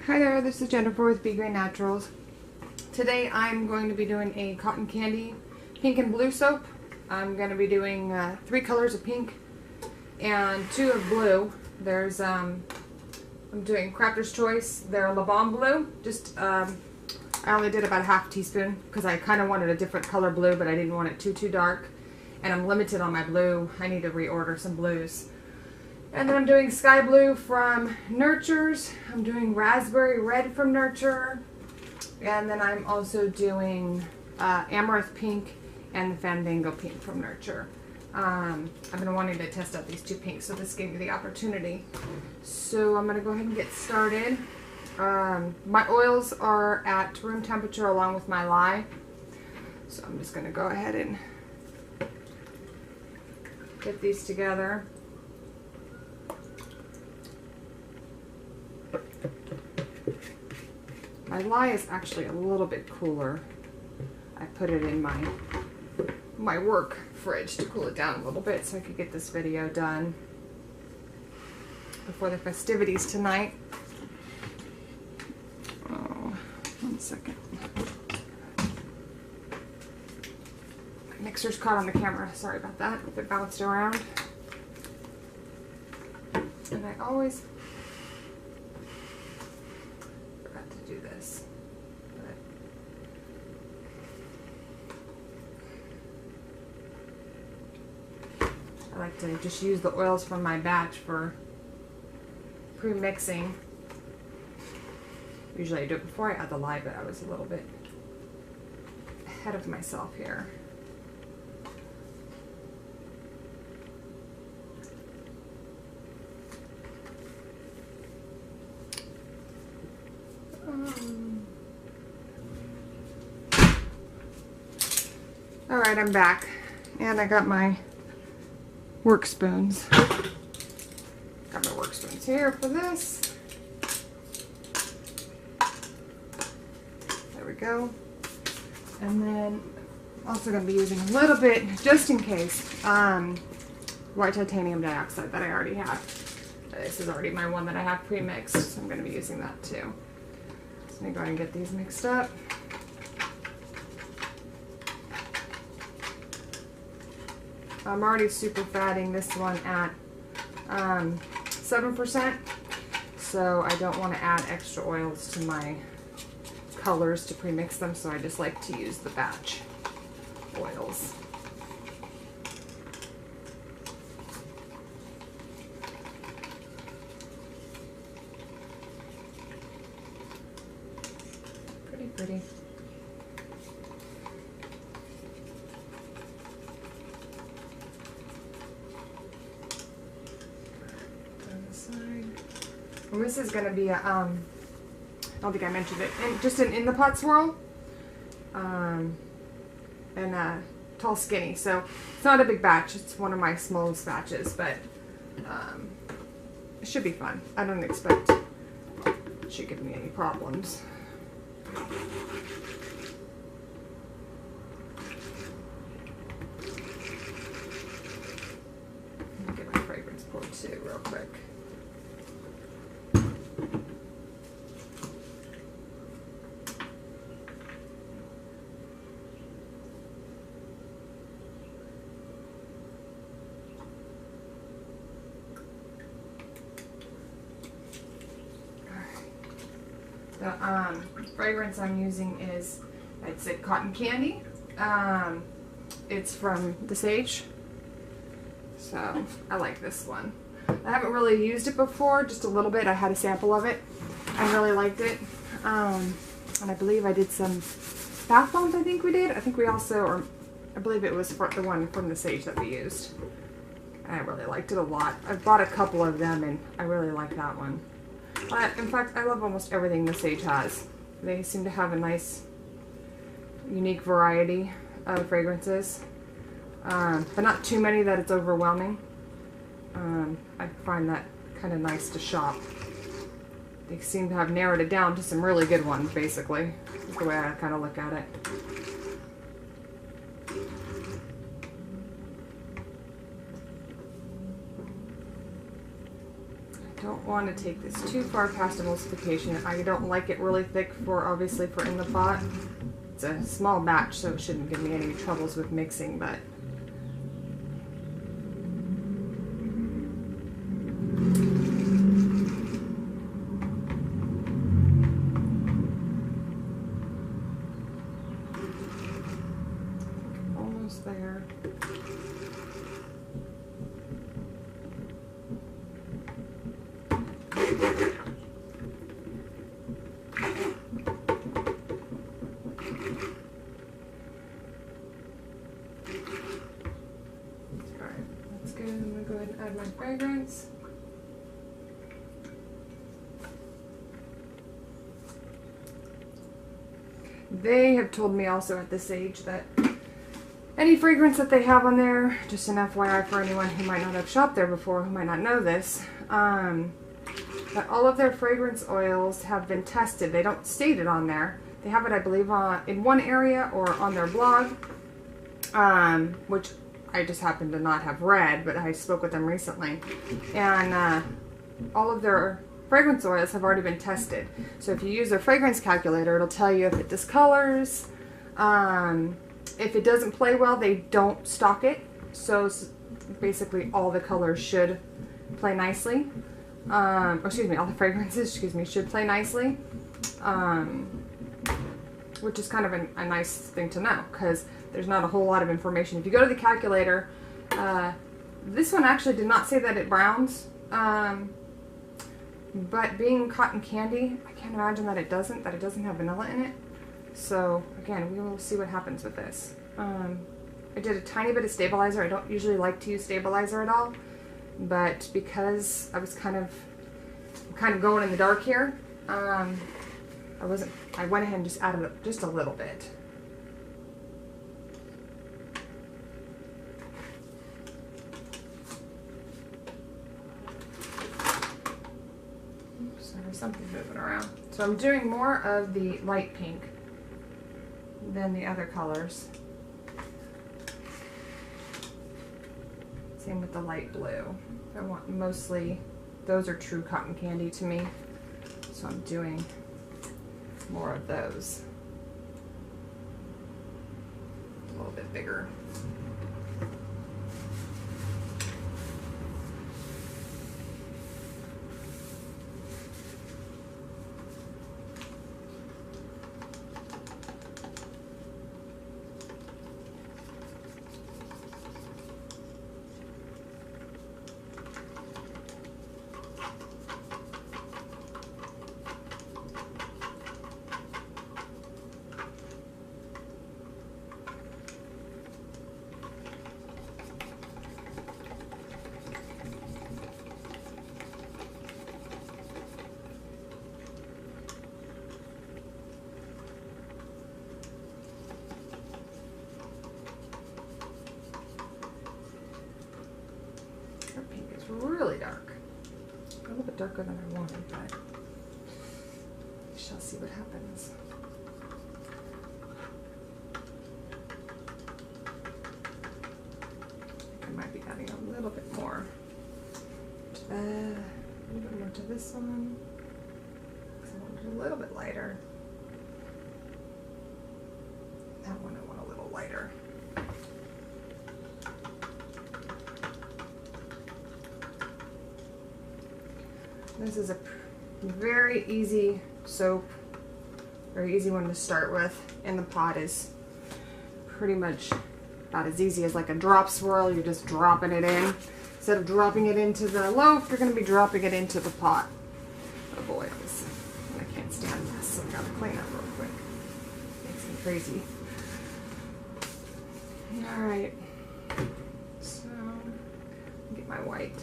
Hi there, this is Jennifer with Be Green Naturals. Today I'm going to be doing a cotton candy pink and blue soap. I'm going to be doing 3 colors of pink and 2 of blue. There's I'm doing Crafter's Choice. They're La Bombe blue. I only did about a half teaspoon because I kind of wanted a different color blue, but I didn't want it too dark. And I'm limited on my blue. I need to reorder some blues. And then I'm doing Sky Blue from Nurtures. I'm doing Raspberry Red from Nurture. And then I'm also doing Amaranth Pink and the Fandango Pink from Nurture. I've been wanting to test out these 2 pinks, so this gave me the opportunity. So I'm going to go ahead and get started. My oils are at room temperature along with my lye. So I'm just going to go ahead and get these together. My lye is actually a little bit cooler. I put it in my work fridge to cool it down a little bit so I could get this video done before the festivities tonight. Oh, 1 second. My mixer's caught on the camera. Sorry about that. If it bounced around. And I always do this, but I like to just use the oils from my batch for pre-mixing. Usually I do it before I add the lye, but I was a little bit ahead of myself here. Alright, I'm back. And I got my work spoons. Got my work spoons here for this. There we go. And then I'm also going to be using a little bit, just in case, white titanium dioxide that I already have. This is already my one that I have pre-mixed, so I'm going to be using that too. So let me go ahead and get these mixed up. I'm already super fatting this one at 7%, so I don't want to add extra oils to my colors to pre-mix them, so I just like to use the batch oils. Pretty. And this is going to be a, I don't think I mentioned it, just an in the pot swirl, and a tall skinny. So it's not a big batch, it's one of my smallest batches, but it should be fun. I don't expect it should give me any problems. Let me get my fragrance poured too real quick. The fragrance I'm using is, I'd say, cotton candy. It's from the Sage, so I like this one. I haven't really used it before, just a little bit. I had a sample of it. I really liked it, and I believe I did some bath bombs. I think we did. I think we also, or I believe it was for the one from the Sage that we used. I really liked it a lot. I've bought a couple of them, and I really like that one. In fact, I love almost everything the Sage has. They seem to have a nice, unique variety of fragrances, but not too many that it's overwhelming. I find that kind of nice to shop. They seem to have narrowed it down to some really good ones, basically. That's the way I kind of look at it. don't want to take this too far past emulsification. I don't like it really thick for, obviously, for in the pot. It's a small batch, so it shouldn't give me any troubles with mixing, but almost there. Add my fragrance. They have told me also at this age that any fragrance that they have on there, just an FYI for anyone who might not have shopped there before, who might not know this, that all of their fragrance oils have been tested. They don't state it on there. They have it, I believe, in one area or on their blog, which I just happen to not have read, but I spoke with them recently. And all of their fragrance oils have already been tested. So if you use their fragrance calculator, it'll tell you if it discolors. If it doesn't play well, they don't stock it. So basically all the colors should play nicely. Or excuse me, all the fragrances, excuse me, should play nicely. Which is kind of a nice thing to know, because there's not a whole lot of information. If you go to the calculator, this one actually did not say that it browns, but being cotton candy, I can't imagine that it doesn't have vanilla in it. So again, we will see what happens with this. I did a tiny bit of stabilizer. I don't usually like to use stabilizer at all, but because I was kind of going in the dark here, I went ahead and just added up just a little bit. Sorry, something's moving around. So I'm doing more of the light pink than the other colors. Same with the light blue. I want mostly, those are true cotton candy to me, so I'm doing more of those. A little bit bigger. Really dark. A little bit darker than I wanted, but we shall see what happens. I think I might be adding a little bit more to this one, because I want it a little bit lighter. That one I want a little lighter. This is a very easy soap, very easy one to start with, and the pot is pretty much about as easy as like a drop swirl. You're just dropping it in. Instead of dropping it into the loaf, you're going to be dropping it into the pot of oils. And I can't stand this, so I gotta clean up real quick. Makes me crazy. Alright, so get my white.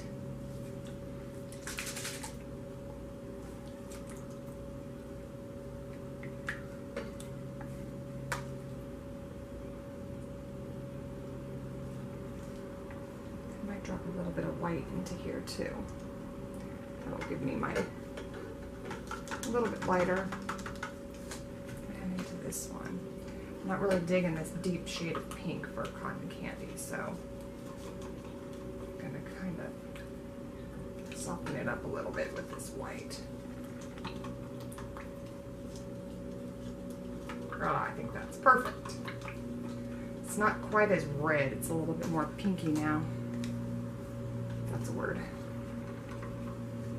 Drop a little bit of white into here too. That'll give me my a little bit lighter. And into this one. I'm not really digging this deep shade of pink for cotton candy, so I'm gonna kind of Soften it up a little bit with this white. Oh, I think that's perfect. It's not quite as red, it's a little bit more pinky now. That's a word.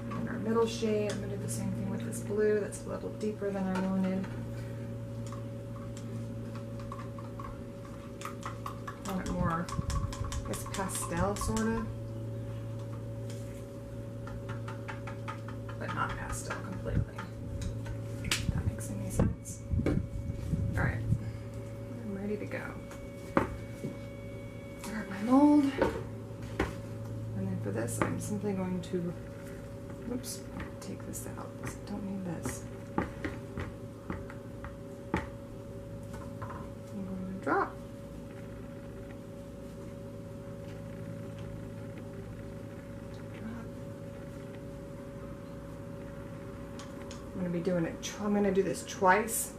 And our middle shade, I'm going to do the same thing with this blue. That's a little deeper than I wanted. I want it more, I guess, pastel sort of. But not pastel completely. If that makes any sense. Alright, I'm ready to go. Grab my mold. And then for this, I'm simply going to, oops, take this out. Don't need this. I'm going to drop. I'm going to be doing it, I'm going to do this twice.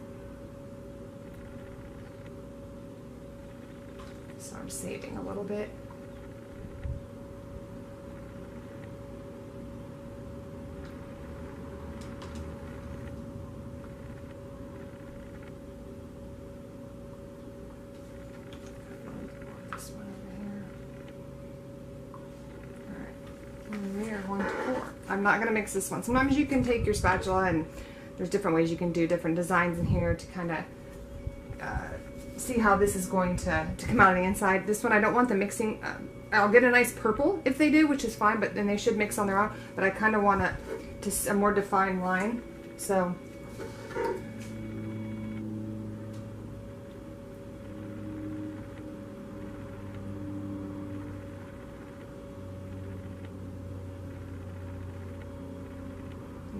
So I'm saving a little bit. This one over here. All right, and we are going to pour. I'm not going to mix this one. Sometimes you can take your spatula, and there's different ways you can do different designs in here to kind of see how this is going to come out on the inside. This one, I don't want the mixing. I'll get a nice purple if they do, which is fine, but then they should mix on their own. But I kind of want a more defined line. So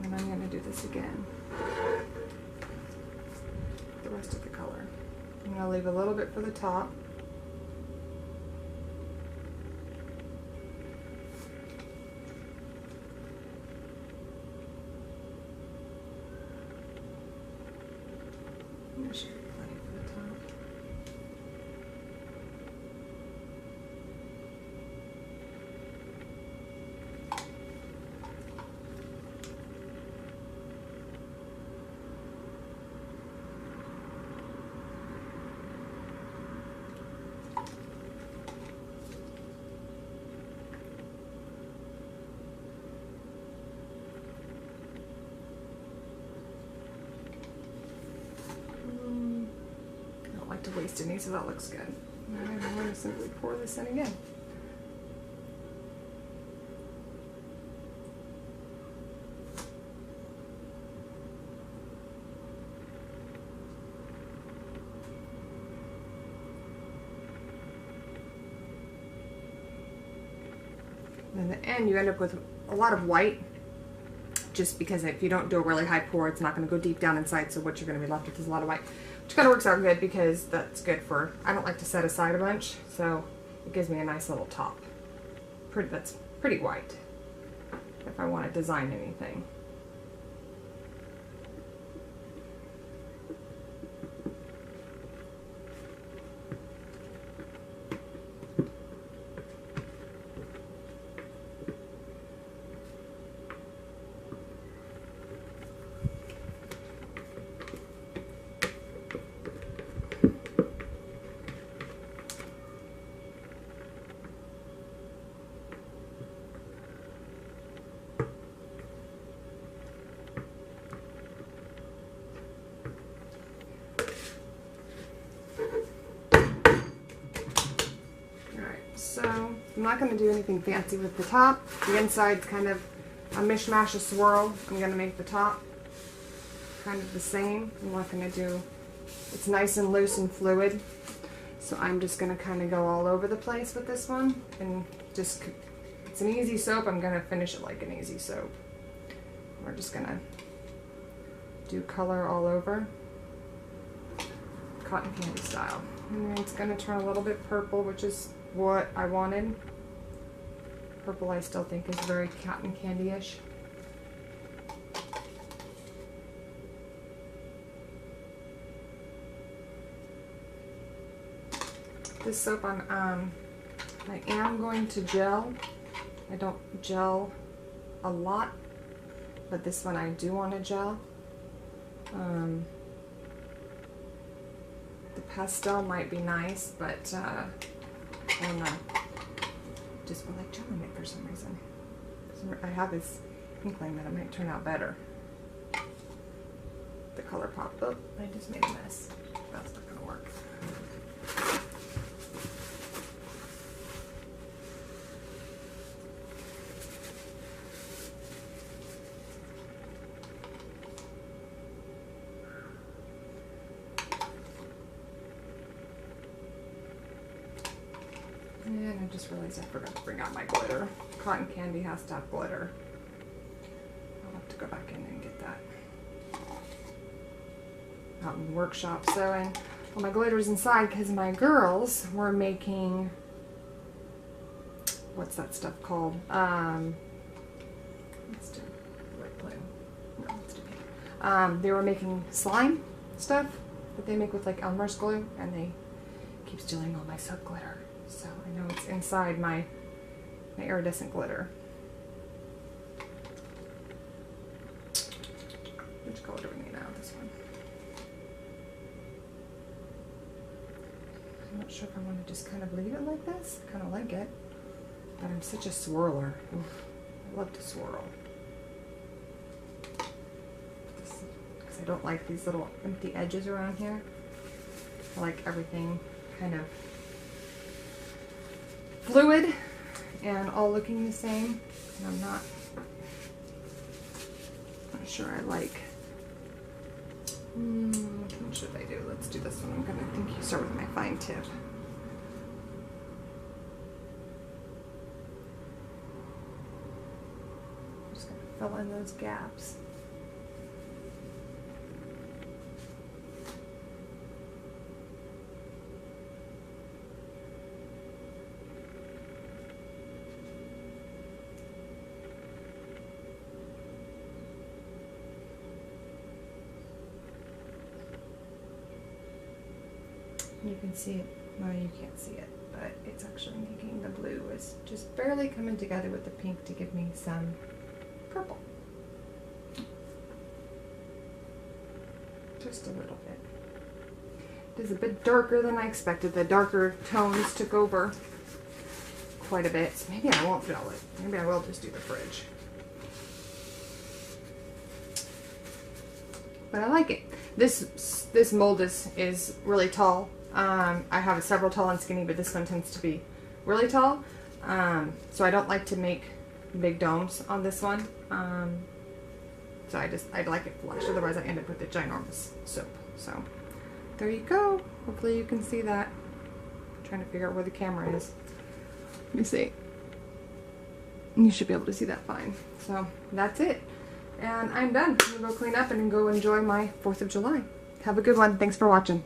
and then I'm going to do this again. The rest of the color. I'm going to leave a little bit for the top. There should be plenty for the top. To waste any, so that looks good. And I'm going to simply pour this in again. And in the end, you end up with a lot of white, just because if you don't do a really high pour, it's not going to go deep down inside, so what you're going to be left with is a lot of white. Which kind of works out good because that's good for, I don't like to set aside a bunch, so it gives me a nice little top. That's pretty white if I want to design anything. So I'm not going to do anything fancy with the top. The inside's kind of a mishmash of swirl. I'm going to make the top kind of the same. I'm not going to do, it's nice and loose and fluid. So I'm just going to kind of go all over the place with this one. And just, it's an easy soap. I'm going to finish it like an easy soap. We're just going to do color all over. Cotton candy style. And it's going to turn a little bit purple, which is what I wanted. Purple I still think is very cotton candy-ish. This soap I am going to gel. I don't gel a lot, but this one I do want to gel. The pastel might be nice, but I don't know. Just feel like gelling it for some reason. I have this inkling that it might turn out better. The color popped up. I just made a mess. That's not gonna work. And I just realized I forgot to bring out my glitter. Cotton candy has to have glitter. I'll have to go back in and get that. Out in the workshop sewing. Well, my glitter's inside because my girls were making, what's that stuff called? Let's do light blue. No, let's do pink. They were making slime stuff that they make with like Elmer's glue, and they keep stealing all my sub glitter. So I know it's inside my iridescent glitter. Which color do we need now? This one. I'm not sure if I want to just kind of leave it like this. I kind of like it. But I'm such a swirler. Oof, I love to swirl. Because I don't like these little empty edges around here. I like everything kind of fluid and all looking the same. And I'm not sure I like. Which one should I do? Let's do this one. I'm gonna think you start with my fine tip. I'm just gonna fill in those gaps. You can see it, well, you can't see it, but it's actually making the blue is just barely coming together with the pink to give me some purple. Just a little bit. It is a bit darker than I expected. The darker tones took over quite a bit, so maybe I won't gel it. Maybe I will just do the fridge. But I like it. This mold is really tall. I have several tall and skinny, but this one tends to be really tall. So I don't like to make big domes on this one. So I like it flush, otherwise I end up with a ginormous soap. So there you go. Hopefully you can see that. I'm trying to figure out where the camera is. Let me see. You should be able to see that fine. So that's it. And I'm done. I'm gonna go clean up and go enjoy my 4th of July. Have a good one. Thanks for watching.